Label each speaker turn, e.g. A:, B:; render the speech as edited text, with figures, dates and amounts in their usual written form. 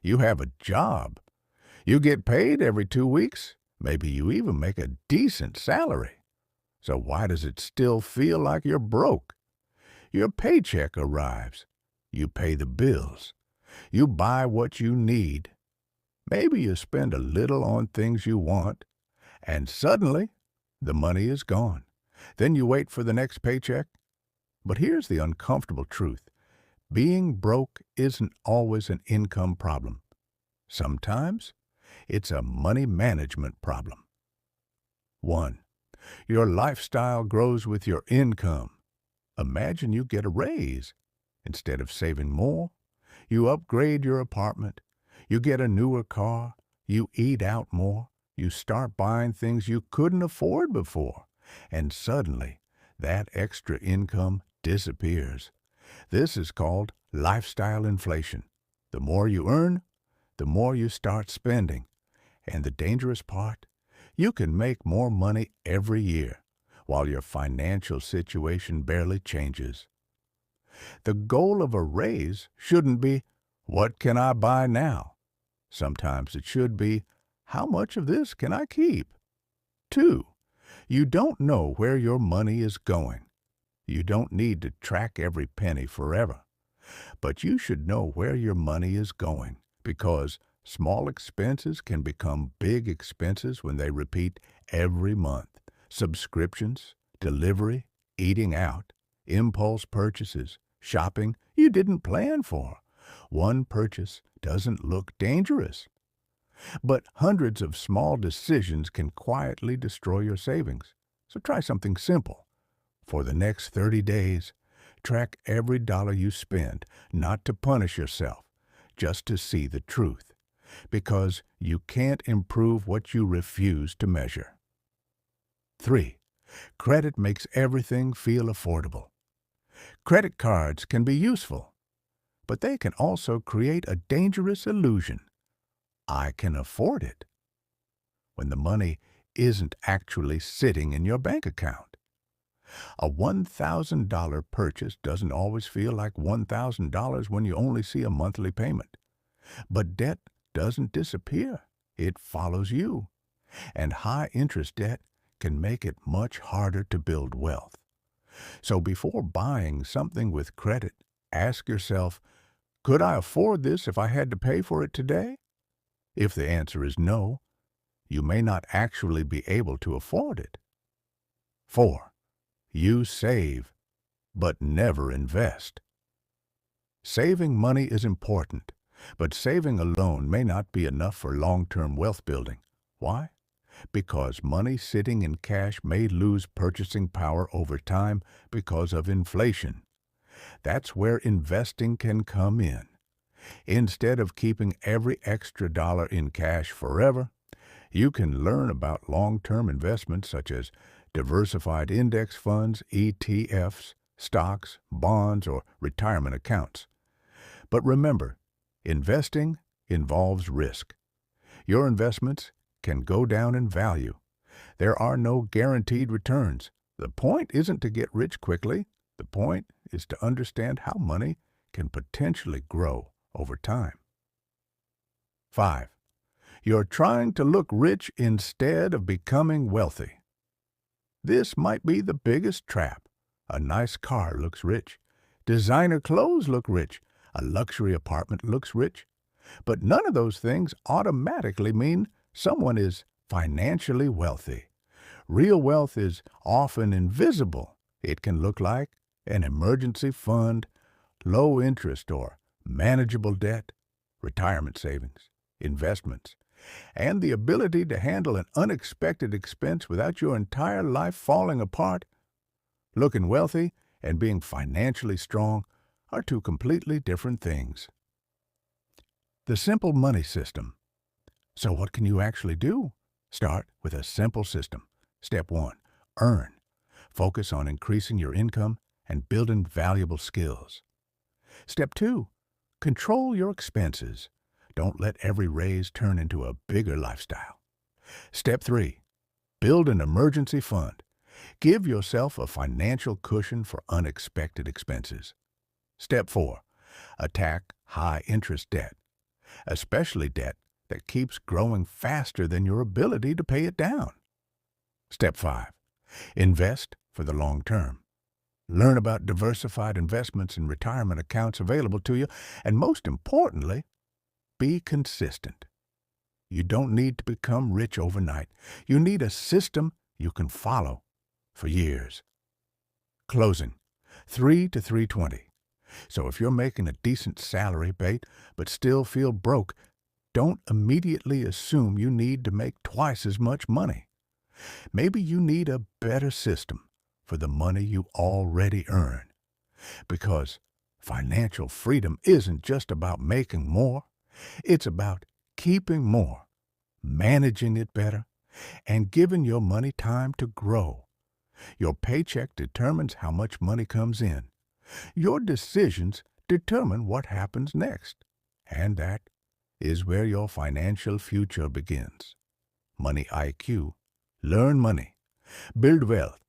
A: You have a job. You get paid every 2 weeks. Maybe you even make a decent salary. So why does it still feel like you're broke? Your paycheck arrives. You pay the bills. You buy what you need. Maybe you spend a little on things you want, and suddenly the money is gone. Then you wait for the next paycheck. But here's the uncomfortable truth. Being broke isn't always an income problem. Sometimes it's a money management problem. 1. Your lifestyle grows with your income. Imagine you get a raise. Instead of saving more, you upgrade your apartment, you get a newer car, you eat out more, you start buying things you couldn't afford before, and suddenly that extra income disappears. This is called lifestyle inflation. The more you earn, the more you start spending. And the dangerous part, you can make more money every year, while your financial situation barely changes. The goal of a raise shouldn't be, what can I buy now? Sometimes it should be, how much of this can I keep? 2. You don't know where your money is going. You don't need to track every penny forever. But you should know where your money is going, because small expenses can become big expenses when they repeat every month. Subscriptions, delivery, eating out, impulse purchases, shopping you didn't plan for. One purchase doesn't look dangerous, but hundreds of small decisions can quietly destroy your savings. So try something simple. For the next 30 days, track every dollar you spend, not to punish yourself, just to see the truth, because you can't improve what you refuse to measure. 3. Credit makes everything feel affordable. Credit cards can be useful, but they can also create a dangerous illusion. I can afford it, when the money isn't actually sitting in your bank account. A $1,000 purchase doesn't always feel like $1,000 when you only see a monthly payment. But debt doesn't disappear. It follows you. And high-interest debt can make it much harder to build wealth. So before buying something with credit, ask yourself, could I afford this if I had to pay for it today? If the answer is no, you may not actually be able to afford it. 4. You save, but never invest. Saving money is important, but saving alone may not be enough for long-term wealth building. Why? Because money sitting in cash may lose purchasing power over time because of inflation. That's where investing can come in. Instead of keeping every extra dollar in cash forever, you can learn about long-term investments such as diversified index funds, ETFs, stocks, bonds, or retirement accounts. But remember, investing involves risk. Your investments can go down in value. There are no guaranteed returns. The point isn't to get rich quickly. The point is to understand how money can potentially grow over time. 5. You're trying to look rich instead of becoming wealthy. This might be the biggest trap. A nice car looks rich. Designer clothes look rich. A luxury apartment looks rich. But none of those things automatically mean someone is financially wealthy. Real wealth is often invisible. It can look like an emergency fund, low interest or manageable debt, retirement savings, investments, and the ability to handle an unexpected expense without your entire life falling apart. Looking wealthy and being financially strong are two completely different things. The simple money system. So what can you actually do? Start with a simple system. Step 1. Earn. Focus on increasing your income and building valuable skills. Step 2. Control your expenses. Don't let every raise turn into a bigger lifestyle. Step 3. Build an emergency fund. Give yourself a financial cushion for unexpected expenses. Step 4. Attack high-interest debt. especially debt that keeps growing faster than your ability to pay it down. Step 5. Invest for the long term. Learn about diversified investments and retirement accounts available to you, and most importantly, be consistent. You don't need to become rich overnight. You need a system you can follow for years. Closing, 3 to 320. So if you're making a decent salary, but still feel broke, don't immediately assume you need to make twice as much money. Maybe you need a better system for the money you already earn. Because financial freedom isn't just about making more. It's about keeping more, managing it better, and giving your money time to grow. Your paycheck determines how much money comes in. Your decisions determine what happens next. And that is where your financial future begins. Money IQ. Learn money. Build wealth